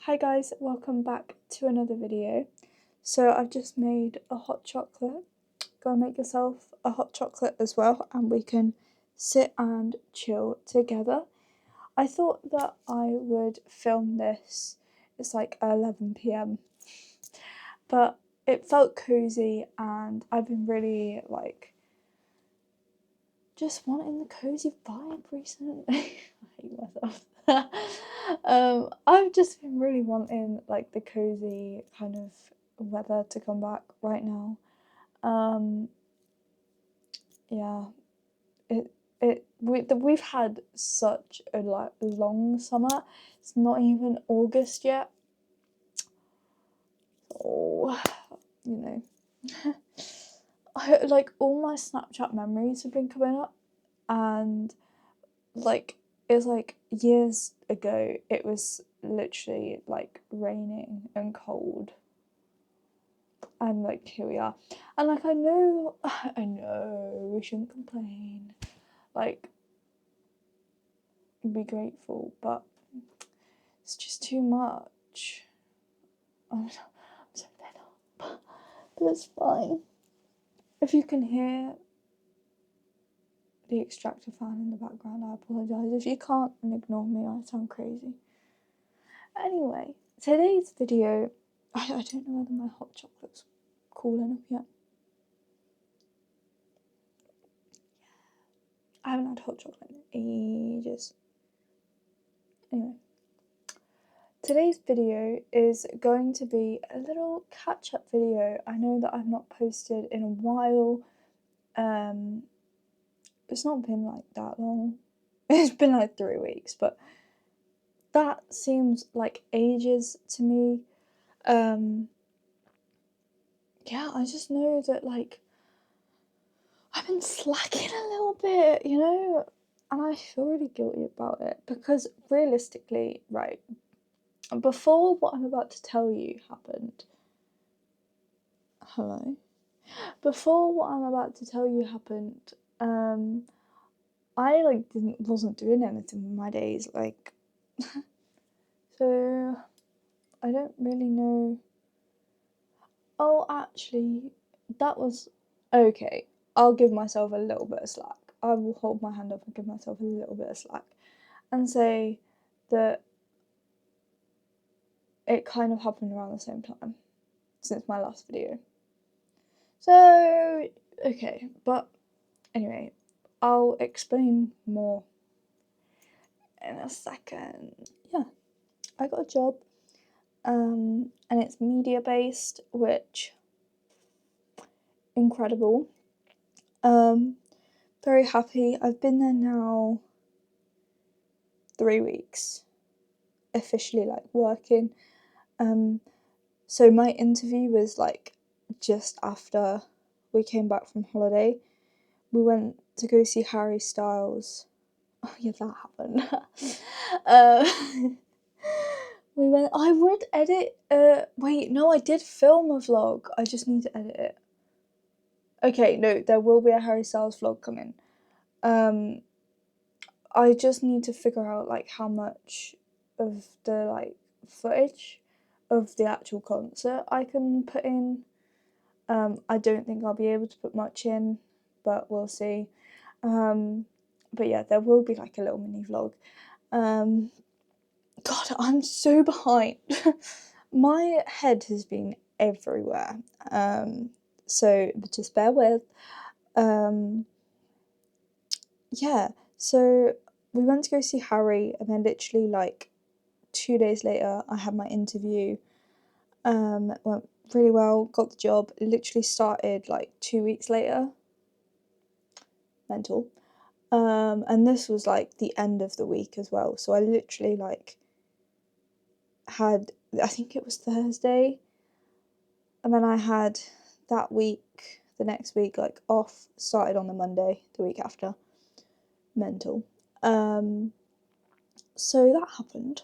Hi guys, welcome back to another video. So I've just made a hot chocolate. Go make yourself a hot chocolate as well and we can sit and chill together. I thought that I would film this, it's like 11 p.m, but it felt cozy and I've been really just wanting the cozy vibe recently. I hate myself. I've just been really wanting the cozy kind of weather to come back right now. Yeah, we've had such a long summer. It's not even August yet. Oh, you know. All my Snapchat memories have been coming up, and it's years ago it was literally raining and cold, and here we are, and I know we shouldn't complain, be grateful, but it's just too much. I'm so fed up, but it's fine. If you can hear the extractor fan in the background, I apologise. If you can't, then ignore me, I sound crazy. Anyway, today's video, I don't know whether my hot chocolate's cool enough yet. I haven't had hot chocolate in ages. Anyway, today's video is going to be a little catch-up video. I know that I've not posted in a while. It's not been that long. It's been 3 weeks, but that seems like ages to me. Yeah, I just know that I've been slacking a little bit, and I feel really guilty about it because realistically, right, before what I'm about to tell you happened, hello? Before what I'm about to tell you happened, I wasn't doing anything with my days, so I don't really know. Oh, actually, that was okay. I'll give myself a little bit of slack. I will hold my hand up and give myself a little bit of slack and say that it kind of happened around the same time since my last video. So, okay, but anyway, I'll explain more in a second. Yeah, I got a job, and it's media based, which incredible. Very happy. I've been there now 3 weeks, officially working. So my interview was just after we came back from holiday. We went to go see Harry Styles. Oh yeah, that happened. We went. I would edit. Wait, no, I did film a vlog. I just need to edit it. Okay, no, there will be a Harry Styles vlog coming. I just need to figure out how much of the footage of the actual concert I can put in. I don't think I'll be able to put much in, but we'll see. But yeah, there will be a little mini vlog. God, I'm so behind. My head has been everywhere. So just bear with. Yeah, so we went to go see Harry, and then literally 2 days later I had my interview. Went really well, got the job, literally started 2 weeks later. Mental. And this was the end of the week as well, so I literally had, I think it was Thursday, and then I had that week, the next week off, started on the Monday, the week after. Mental. So that happened.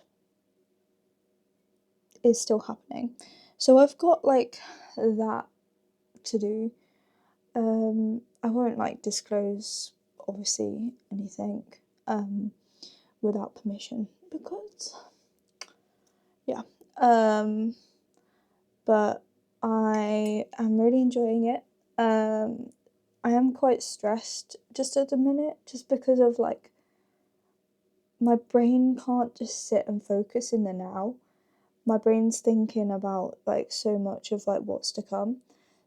Is still happening. So I've got that to do. I won't disclose obviously anything without permission because yeah. But I am really enjoying it. I am quite stressed just at the minute, just because of like my brain can't just sit and focus in the now. My brain's thinking about like so much of like what's to come.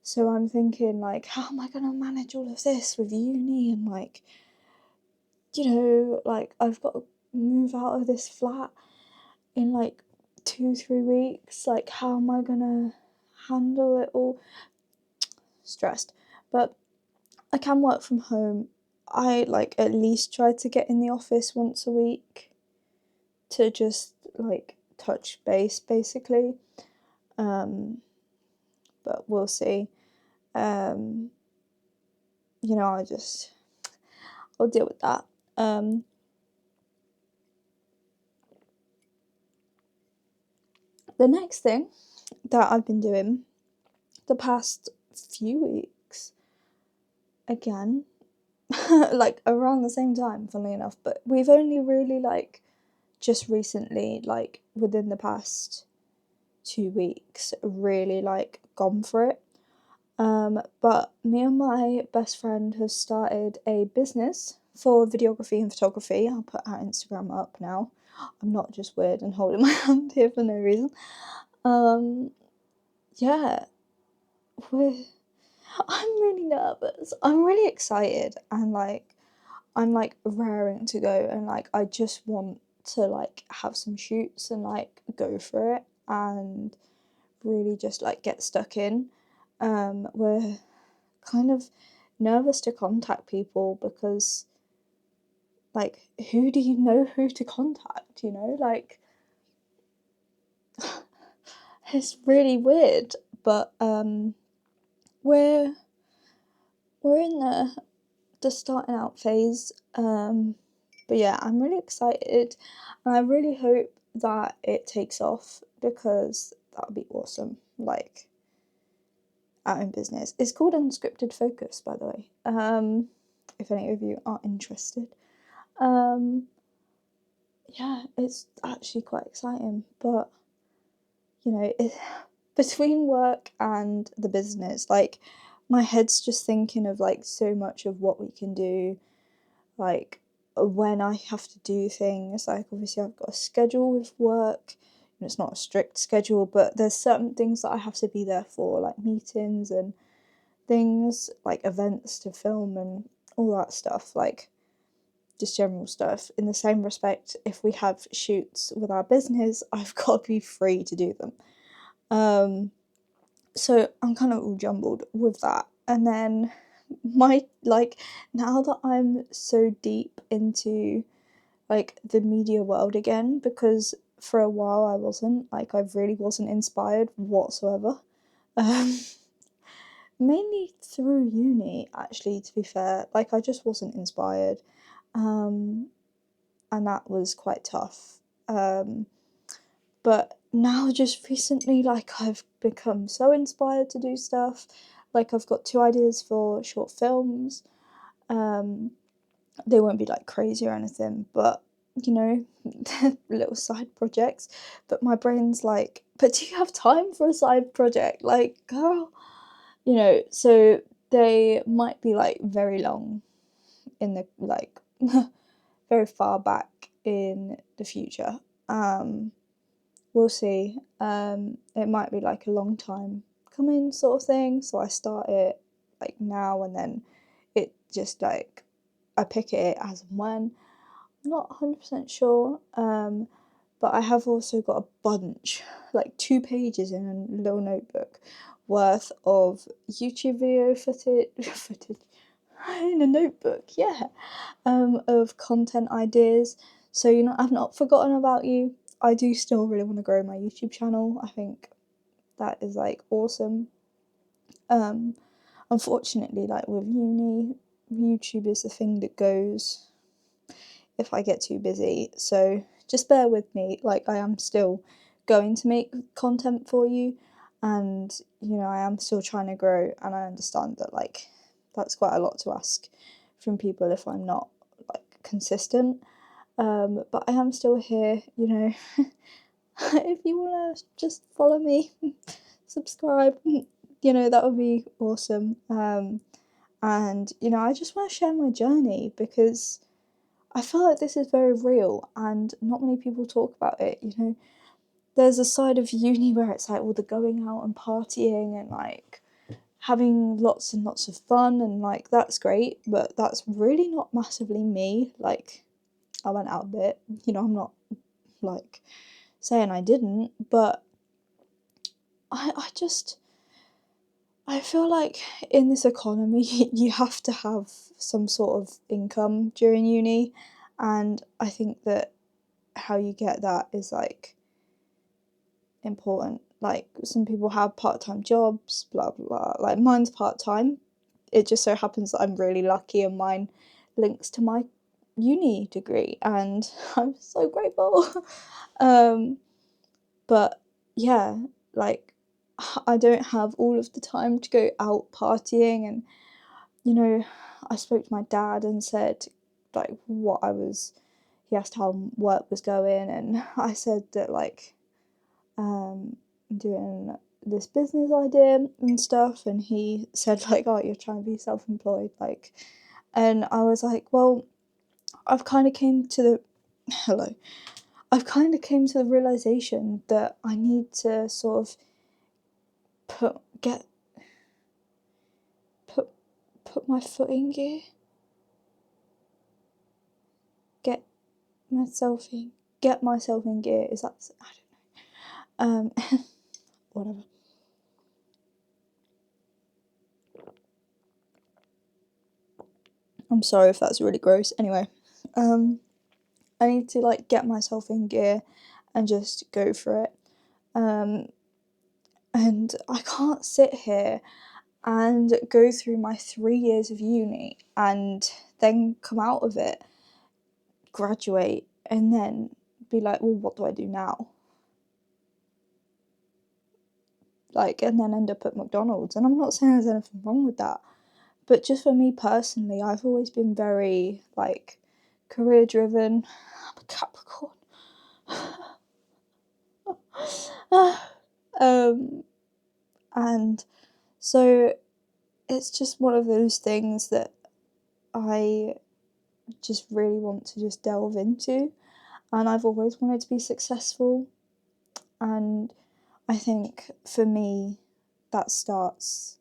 So I'm thinking like, how am I gonna manage all of this with uni and like, like I've got to move out of this flat in like 2-3 weeks. Like, how am I gonna handle it all? Stressed. But I can work from home. I like at least try to get in the office once a week to just like touch base basically. But we'll see. Um, I'll deal with that. The next thing that I've been doing the past few weeks, again, like around the same time, funnily enough, but we've only really like just recently, like within the past 2 weeks, really like gone for it. But me and my best friend have started a business for videography and photography. I'll put our Instagram up now. I'm not just weird and holding my hand here for no reason. Yeah, I'm really nervous. I'm really excited, and like I'm like raring to go, and like I just want to like have some shoots and like go for it and really just like get stuck in. We're kind of nervous to contact people because like who do you know who to contact, like it's really weird, but we're in the starting out phase. But yeah, I'm really excited, and I really hope that it takes off because that would be awesome. Like our own business. It's called Unscripted Focus, by the way. If any of you are interested. Yeah, it's actually quite exciting, but between work and the business, like my head's just thinking of like so much of what we can do, like when I have to do things. Like obviously I've got a schedule with work, and it's not a strict schedule, but there's certain things that I have to be there for, like meetings and things, like events to film and all that stuff, like just general stuff. In the same respect, if we have shoots with our business, I've got to be free to do them. So I'm kind of all jumbled with that. And then now that I'm so deep into like the media world again, because for a while I really wasn't inspired whatsoever. Mainly through uni, actually, to be fair. Like I just wasn't inspired. And that was quite tough. But now, just recently, like I've become so inspired to do stuff. Like I've got 2 ideas for short films. They won't be like crazy or anything, but they're little side projects. But my brain's like, but do you have time for a side project? Like, girl, so they might be like very long in the like very far back in the future. We'll see. It might be like a long time coming sort of thing. So I start it like now, and then it just like I pick it as and when. I'm not 100% sure. But I have also got a bunch, like 2 pages in a little notebook worth of YouTube video footage in a notebook, yeah, of content ideas. So I've not forgotten about you. I do still really want to grow my YouTube channel. I think that is like awesome. Unfortunately, like with uni, YouTube is the thing that goes if I get too busy. So just bear with me. Like I am still going to make content for you, and I am still trying to grow, and I understand that like that's quite a lot to ask from people if I'm not like consistent. But I am still here, if you want to just follow me, subscribe, that would be awesome. And, I just want to share my journey because I feel like this is very real and not many people talk about it, There's a side of uni where it's like all the going out and partying and like having lots and lots of fun and like that's great, but that's really not massively me. Like, I went out a bit, I'm not like saying I didn't, but I feel like in this economy you have to have some sort of income during uni, and I think that how you get that is like important. Like, some people have part-time jobs, blah blah blah. Like, mine's part-time. It just so happens that I'm really lucky and mine links to my uni degree and I'm so grateful. But yeah, like, I don't have all of the time to go out partying, and I spoke to my dad and said like he asked how work was going, and I said that like I'm doing this business idea and stuff, and he said like, oh, you're trying to be self-employed, like, and I was like, well, I've kind of came to the hello I've kind of came to the realization that I need to sort of put get put put my foot in gear, get get myself in gear. Is that, I don't know. Whatever. I'm sorry if that's really gross. Anyway, I need to like get myself in gear and just go for it. And I can't sit here and go through my 3 years of uni and then come out of it, graduate, and then be like, well, what do I do now? Like, and then end up at McDonald's. And I'm not saying there's anything wrong with that, but just for me personally, I've always been very like career driven. I'm a Capricorn. And so it's just one of those things that I just really want to just delve into, and I've always wanted to be successful, and I think for me that starts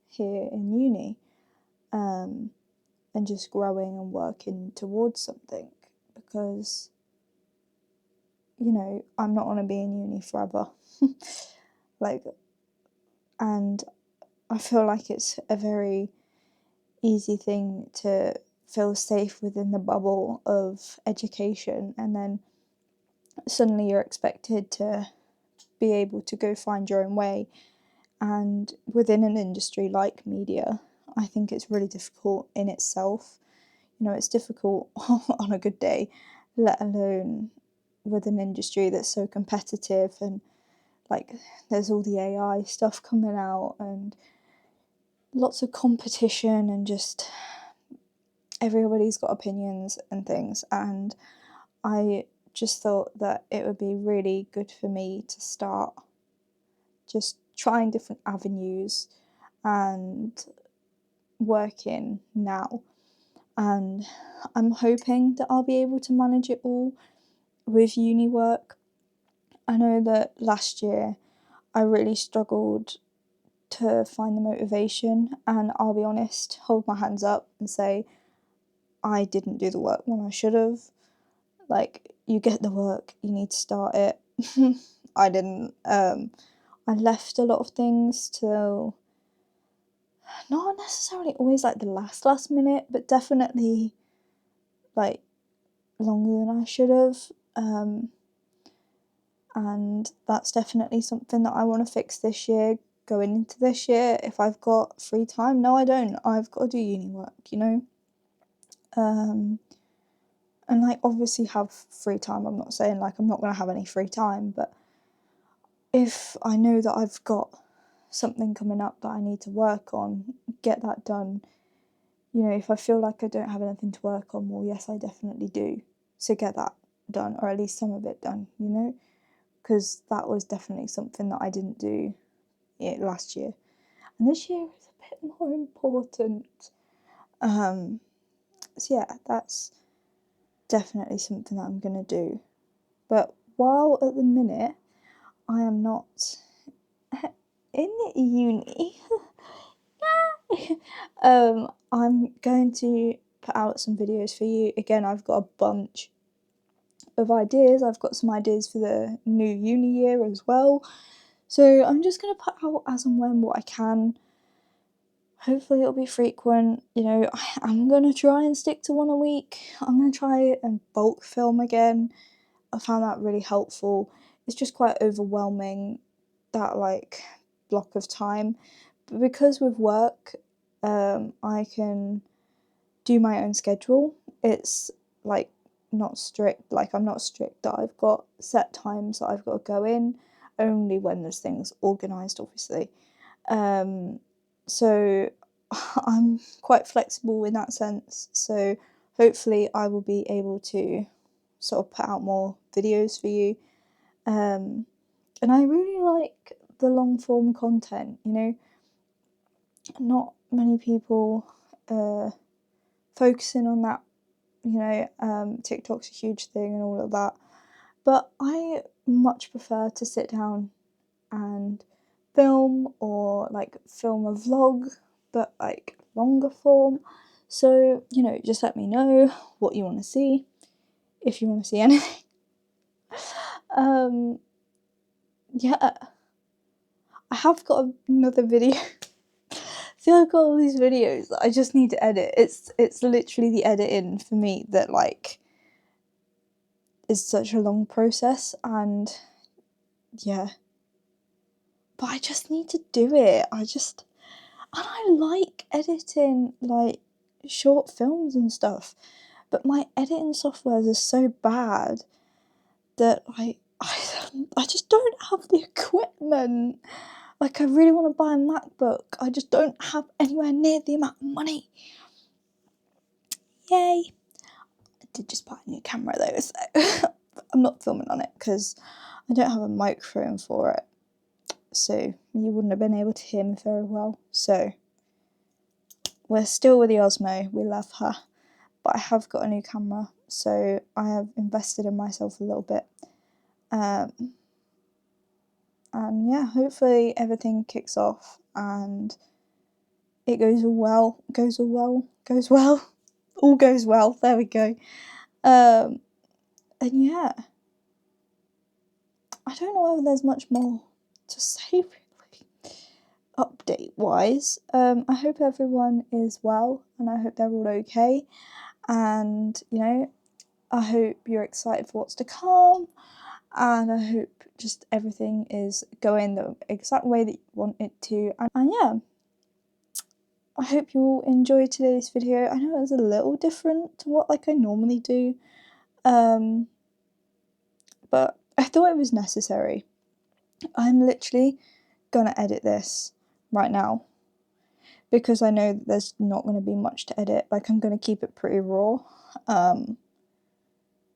here in uni, and just growing and working towards something, because I'm not going to be in uni forever. Like, and I feel like it's a very easy thing to feel safe within the bubble of education, and then suddenly you're expected to be able to go find your own way. And within an industry like media, I think it's really difficult in itself. It's difficult on a good day, let alone with an industry that's so competitive, and like there's all the AI stuff coming out and lots of competition, and just everybody's got opinions and things, and I just thought that it would be really good for me to start just trying different avenues and working now. And I'm hoping that I'll be able to manage it all with uni work. I know that last year I really struggled to find the motivation, and I'll be honest, hold my hands up and say I didn't do the work when I should have. Like, you get the work, you need to start it. I didn't. I left a lot of things till not necessarily always like the last minute, but definitely like longer than I should have. And that's definitely something that I want to fix this year, going into this year. If I've got free time, no, I don't. I've got to do uni work, and like obviously have free time. I'm not saying like I'm not going to have any free time, but if I know that I've got something coming up that I need to work on, get that done. If I feel like I don't have anything to work on, well, yes, I definitely do, to get that done, or at least some of it done, because that was definitely something that I didn't do last year, and this year is a bit more important. So yeah, that's definitely something that I'm gonna do. But while at the minute I am not in uni, I'm going to put out some videos for you. Again, I've got a bunch of ideas. I've got some ideas for the new uni year as well. So I'm just going to put out as and when what I can. Hopefully it'll be frequent. You know, I'm going to try and stick to one a week. I'm going to try and bulk film again. I found that really helpful. It's just quite overwhelming, that like block of time. But because with work, I can do my own schedule. It's like not strict, like I'm not strict that I've got set times that I've got to go in, only when there's things organised, obviously. So I'm quite flexible in that sense, so hopefully I will be able to sort of put out more videos for you. And I really like the long form content, you know. Not many people focusing on that, you know. TikTok's a huge thing and all of that, but I much prefer to sit down and film, or like film a vlog, but like longer form. So, you know, just let me know what you want to see, if you want to see anything. Yeah, I have got another video. See, I've got all these videos that I just need to edit. It's literally the editing for me that like is such a long process, and yeah. But I just need to do it. And I like editing like short films and stuff, but my editing softwares are so bad that like I just don't have the equipment. Like, I really want to buy a MacBook, I just don't have anywhere near the amount of money. Yay! I did just buy a new camera though, so I'm not filming on it because I don't have a microphone for it, so you wouldn't have been able to hear me very well. So we're still with the Osmo, we love her, but I have got a new camera, so I have invested in myself a little bit. And yeah, hopefully everything kicks off and it goes well, all goes well, there we go. And yeah, I don't know whether there's much more to say really, update wise. I hope everyone is well, and I hope they're all okay, and you know, I hope you're excited for what's to come, and I hope just everything is going the exact way that you want it to, and yeah, I hope you all enjoyed today's video. I know it was a little different to what like I normally do, but I thought it was necessary. I'm literally gonna edit this right now because I know that there's not going to be much to edit. Like, I'm going to keep it pretty raw.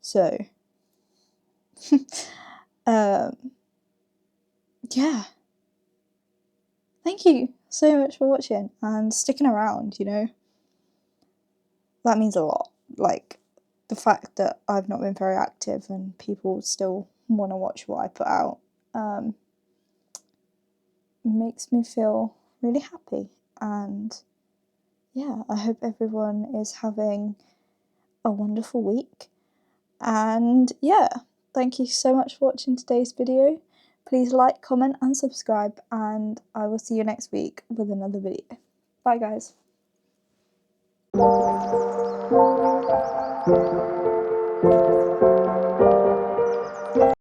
So yeah, thank you so much for watching and sticking around, you know. That means a lot. Like, the fact that I've not been very active and people still want to watch what I put out makes me feel really happy. And yeah, I hope everyone is having a wonderful week. And yeah, thank you so much for watching today's video. Please like, comment and subscribe, and I will see you next week with another video. Bye guys.